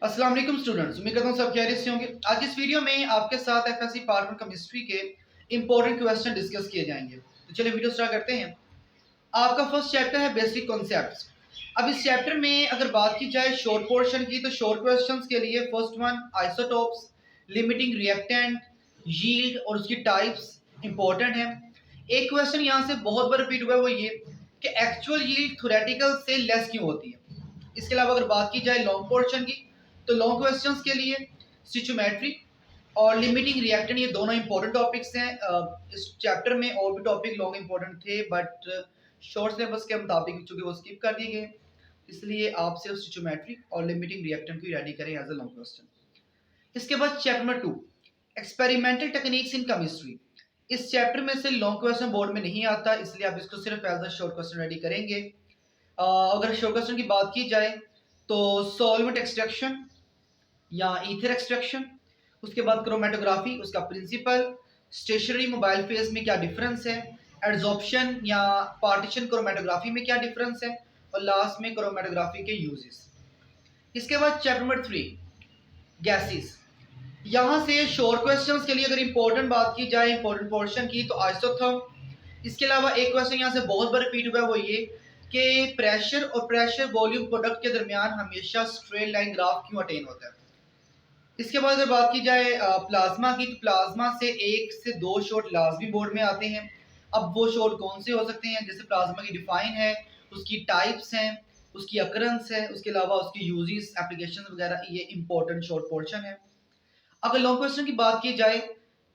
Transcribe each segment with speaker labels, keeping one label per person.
Speaker 1: अस्सलाम वालेकुम स्टूडेंट्स, उम्मीद करता हूँ सब खैरियत से होंगे। आज इस वीडियो में आपके साथ एफएससी पार्ट 1 केमिस्ट्री के इंपॉर्टेंट क्वेश्चन डिस्कस किए जाएंगे। तो चलिए वीडियो स्टार्ट करते हैं। आपका फर्स्ट चैप्टर है बेसिक कॉन्सेप्ट्स। अब इस चैप्टर में अगर बात की जाए शॉर्ट पोर्शन की, तो शॉर्ट क्वेश्चंस के लिए first one isotopes, limiting reactant, yield और उसकी टाइप्स इंपॉर्टेंट है। एक क्वेश्चन यहाँ से बहुत बार रिपीट हुआ है, वो ये कि एक्चुअल यील्ड थ्योरेटिकल से लेस क्यों होती है। इसके अलावा अगर बात की जाए लॉन्ग पोर्शन की, तो लॉन्ग क्वेश्चंस के लिए स्टिचोमेट्री और लिमिटिंग रिएक्टेंट, ये दोनों इंपॉर्टेंट टॉपिक्स हैं। इस चैप्टर में और भी टॉपिक लॉन्ग इंपॉर्टेंट थे, बट शॉर्ट सिलेबस के मुताबिक चूंकि वो स्किप कर दिए गए, इसलिए आप सिर्फ स्टिचोमेट्री और लिमिटिंग रिएक्टेंट को रेडी करें एज अ लॉन्ग क्वेश्चन। इसके बाद chapter number 2 experimental techniques in chemistry. इस चैप्टर में से लॉन्ग क्वेश्चन बोर्ड में नहीं आता, इसलिए आप इसको सिर्फ as a short question ready करेंगे। अगर शॉर्ट क्वेश्चन की बात की जाए तो सॉल्वेंट एक्सट्रैक्शन या ईथर एक्सट्रैक्शन, उसके बाद क्रोमेटोग्राफी, उसका प्रिंसिपल, स्टेशनरी मोबाइल फेज में क्या डिफरेंस है, एड्सॉर्प्शन या पार्टीशन क्रोमेटोग्राफी में क्या डिफरेंस है, और लास्ट में क्रोमेटोग्राफी के यूजेस। इसके बाद चैप्टर नंबर 3 गैसेस। यहाँ से शॉर्ट क्वेश्चंस के लिए अगर इंपॉर्टेंट बात की जाए इंपॉर्टेंट पोर्शन की, तो आइसोथर्म। इसके अलावा एक क्वेश्चन यहाँ से बहुत बार रिपीट हुआ है, वो ये कि प्रेशर और प्रेशर वॉल्यूम प्रोडक्ट के दरमियान हमेशा स्ट्रेट लाइन ग्राफ क्यों अटेन होता है। इसके बाद अगर बात की जाए प्लाज्मा की, तो प्लाज्मा से 1 से 2 शॉट लाजमी बोर्ड में आते हैं। अब वो शॉट कौन से हो सकते हैं, जैसे प्लाज्मा की डिफाइन है, उसकी टाइप्स हैं, उसकी अकरेंस है, उसके अलावा उसकी यूजेस, एप्लीकेशंस वगैरह, ये इंपॉर्टेंट शॉर्ट पोर्शन है। अगर लॉन्ग क्वेश्चन की बात की जाए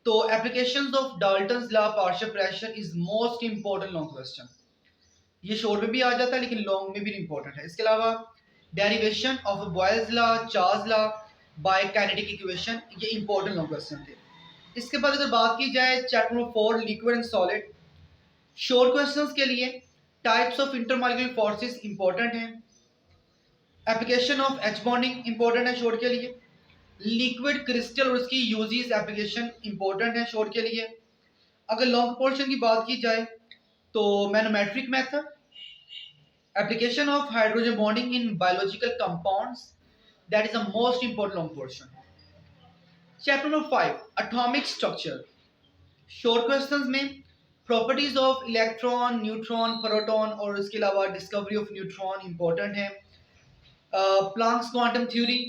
Speaker 1: तो applications of Dalton's law partial pressure is most important long question. ये शॉर्ट में भी आ जाता है लेकिन लॉन्ग में भी इंपॉर्टेंट है। इसके अलावा derivation of Boyle's law, Charles law by kinetic equation, ये इंपॉर्टेंट लॉन्ग क्वेश्चन थे। इसके बाद अगर बात की जाए chapter number 4 liquid and solid, short questions के लिए types of intermolecular forces important है, application of H bonding important है शॉर्ट के लिए, लिक्विड क्रिस्टल और उसकी यूजेस एप्लीकेशन इंपॉर्टेंट है शॉर्ट के लिए। अगर लॉन्ग पोर्शन की बात की जाए तो manometric method, application of hydrogen bonding in biological compounds, that is the most important long portion. Chapter number 5 atomic structure, short questions में properties of electron, neutron, proton और इसके अलावा डिस्कवरी ऑफ न्यूट्रॉन इंपॉर्टेंट है। Planck's quantum theory,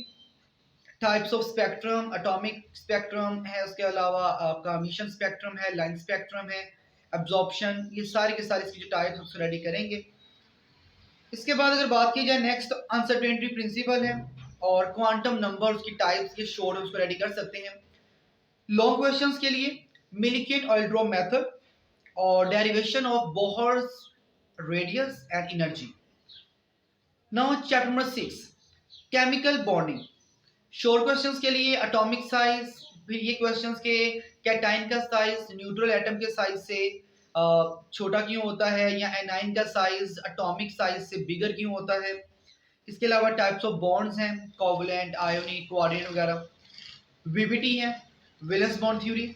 Speaker 1: types of spectrum, atomic spectrum है, उसके अलावा आपका emission spectrum है, लाइन स्पेक्ट्रम है, एब्जॉर्प्शन, ये सारे के सारे इसकी जो टाइप्स उसको रेडी करेंगे। इसके बाद अगर बात की जाए नेक्स्ट अनसर्टेनिटी प्रिंसिपल है और क्वांटम नंबर, उसकी टाइप्स के शॉर्ट उसको रेडी कर सकते हैं। लॉन्ग क्वेश्चंस के लिए मिल्किन ऑयल्ड्रॉप मेथड और derivation of Bohr's radius and energy. Now chapter number 6 chemical bonding, short questions के लिए एटॉमिक साइज, फिर ये क्वेश्चंस के कैटाइन का साइज न्यूट्रल एटम के साइज से छोटा क्यों होता है, या एनाइन का साइज एटॉमिक साइज से बिगर क्यों होता है। इसके अलावा टाइप्स ऑफ बॉन्ड्स हैं, कोवलेंट, आयोनिक, कोऑर्डिनेट वगैरह, वीबीटी है, वैलेंस बॉन्ड थ्योरी,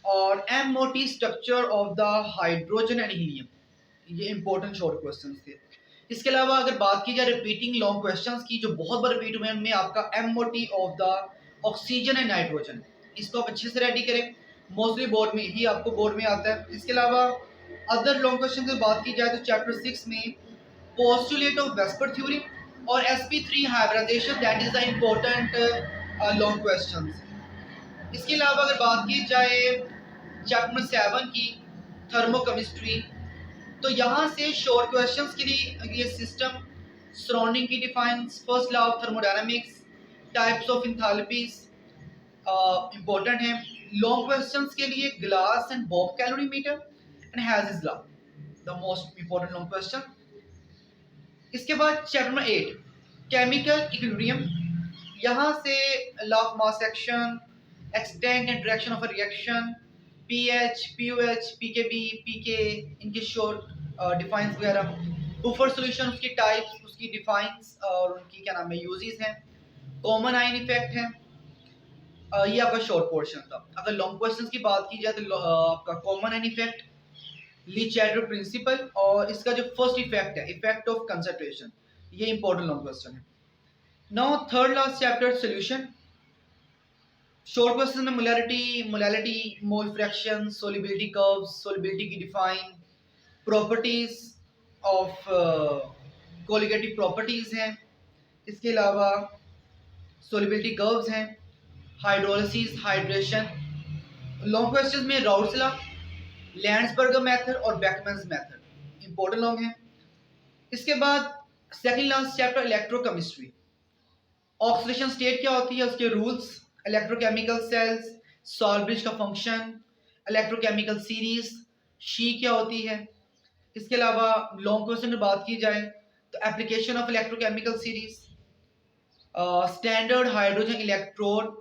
Speaker 1: और MOT structure of the hydrogen and helium, ये इंपॉर्टेंट शॉर्ट क्वेश्चंस थे। इसके अलावा अगर बात की जाए रिपीटिंग लॉन्ग क्वेश्चंस की, जो बहुत बार रिपीट हुए हैं, उनमें आपका MOT of the oxygen and nitrogen, इसको आप अच्छे से रेडी करें, मोस्टली बोर्ड में ही आपको बोर्ड में आता है। इसके अलावा अदर लॉन्ग क्वेश्चन की बात की जाए तो चैप्टर 6 में पोस्टुलेट ऑफ वेस्पर थ्योरी और sp3 hybridisation, that is the important long questions. इसके अलावा अगर बात की जाए चैप्टर 7 की थर्मोकेमिस्ट्री, तो यहाँ से शॉर्ट क्वेश्चंस के लिए ये सिस्टम सराउंडिंग की defines, first law of thermodynamics, types of enthalpies important है। लॉन्ग क्वेश्चंस के लिए ग्लास एंड बॉब calorimeter and Hess's law, the most important long question. इसके बाद चैप्टर नंबर 8 केमिकल इक्विलिब्रियम, यहाँ से law of mass action, extent and direction of a reaction, pH, pOH, pKb, pK, इनके short defines वगैरह, buffer solution, उसकी types, उसकी defines और उनकी क्या नाम है यूजेस हैं, कॉमन आयन इफेक्ट है। ये आपका शॉर्ट पोर्शन था। अगर लॉन्ग क्वेश्चंस की बात की जाए तो आपका common ion effect, Le Chatelier principle, और इसका जो फर्स्ट इफेक्ट है इफेक्ट ऑफ कंसंट्रेशन, ये इंपॉर्टेंट लॉन्ग क्वेश्चन है। Now third last chapter solution. Short question में molality, mole fraction, solubility curves, solubility की define, properties of colligative properties हैं। इसके अलावा सोलिबिलिटी कर्व्स हैं, हाइड्रोलिसिस, हाइड्रेशन। लॉन्ग क्वेश्चन में राउल्स लॉ, लैंड्सबर्गर मेथड और Beckmann's method important long हैं। इसके बाद second last chapter electrochemistry. Oxidation state क्या होती है, उसके रूल्स, इलेक्ट्रोकेमिकल सेल्स, सॉल्ट का फंक्शन, इलेक्ट्रोकेमिकल सीरीज, शी क्या होती है। इसके अलावा लॉन्ग क्वेश्चन में बात की जाए तो application of electrochemical series, standard hydrogen electrode,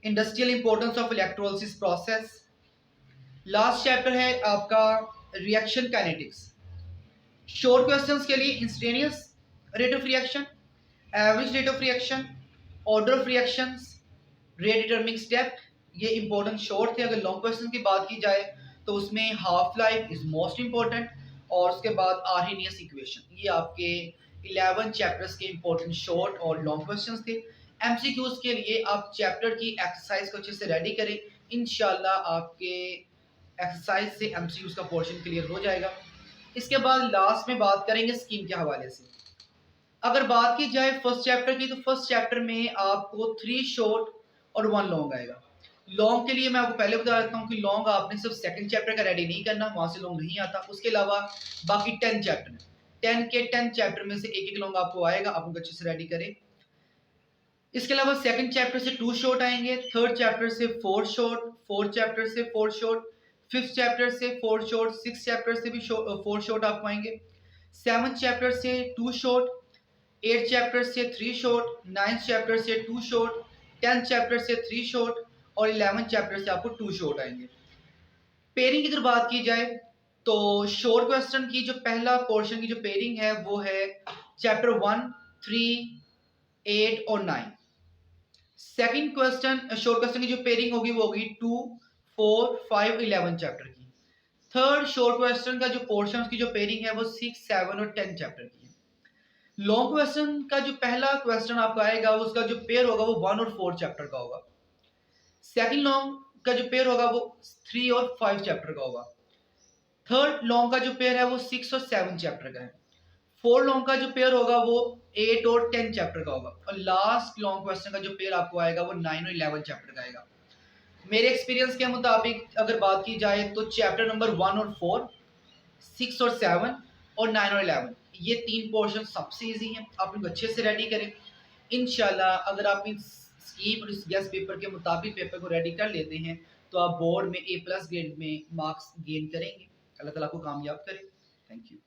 Speaker 1: industrial importance of electrolysis process. Last chapter है आपका रिएक्शन काइनेटिक्स। शॉर्ट क्वेश्चंस के लिए instantaneous rate of reaction, average rate of reaction, order of reactions, rate determining step, ये important short थे। अगर long question की बात की जाए तो उसमें half life is most important, और उसके बाद आर्हेनियस इक्वेशन, ये आपके 11 चैप्टर्स के इंपॉर्टेंट शॉर्ट और लॉन्ग क्वेश्चंस थे। एमसीक्यूज के लिए आप चैप्टर की एक्सरसाइज को अच्छे से रेडी करें, इंशाल्लाह आपके एक्सरसाइज से एमसीक्यूज का पोर्शन क्लियर हो जाएगा। इसके बाद लास्ट में बात करेंगे स्कीम के हवाले से। अगर बात की जाए फर्स्ट चैप्टर की, तो फर्स्ट चैप्टर में आपको 3 शॉर्ट और 1 लॉन्ग आएगा। लॉन्ग के लिए मैं आपको पहले बता देता हूँ कि लॉन्ग आपने सिर्फ सेकंड चैप्टर का रेडी नहीं करना, वहां से लॉन्ग नहीं आता। उसके अलावा बाकी 10 चैप्टर, 10 चैप्टर में से एक लॉन्ग आपको आएगा, आप उनको अच्छे से रेडी करें। इसके अलावा सेकंड चैप्टर से 2 शॉर्ट आएंगे, थर्ड चैप्टर से 4 शॉर्ट, फोर्थ चैप्टर से 4 शॉर्ट, फिफ्थ चैप्टर से 4 शॉर्ट, सिक्स चैप्टर से भी 4 शॉर्ट आपको आएंगे, सेवंथ चैप्टर से 2 शॉर्ट, 8 चैप्टर से 3 शॉर्ट, 9th चैप्टर से 2 शॉर्ट, 10th चैप्टर से 3 शॉर्ट और 11th चैप्टर से आपको 2 शॉर्ट आएंगे। पेयरिंग की अगर बात की जाए तो शॉर्ट क्वेश्चन की जो पहला पोर्शन की जो पेयरिंग है वो है चैप्टर 1, 3, 8 और 9। सेकंड क्वेश्चन शॉर्ट क्वेश्चन की जो पेयरिंग होगी वो होगी 2, 4, 5, 11 चैप्टर की। थर्ड शॉर्ट क्वेश्चन का जो पोर्शन की जो पेयरिंग है वो 6, 7 और 10 चैप्टर की है। लॉन्ग क्वेश्चन का जो पहला क्वेश्चन आपका आएगा उसका जो पेयर होगा वो 1 और 4 चैप्टर का होगा। सेकंड लॉन्ग का जो पेयर होगा वो 3 और 5 चैप्टर का होगा। थर्ड लॉन्ग का जो पेयर है वो 6 और 7 चैप्टर का है। फोर लॉन्ग का जो पेयर होगा वो 8 और 10 चैप्टर का होगा। और लास्ट लॉन्ग क्वेश्चन का जो पेयर आपको आएगा वो 9 और 11 चैप्टर का आएगा। मेरे एक्सपीरियंस के मुताबिक अगर बात की जाए तो चैप्टर नंबर 1 और 4, 6 और 7 और 9 और 11, ये 3 पोर्शन सबसे इजी हैं, आप इनको अच्छे से रेडी करें। इंशाल्लाह अगर आप इस स्कीम और इस गेस्ट पेपर के मुताबिक पेपर को रेडी कर लेते हैं तो आप बोर्ड में A+ ग्रेड में मार्क्स गेन करेंगे। अल्लाह ताला को कामयाब करें। Thank you.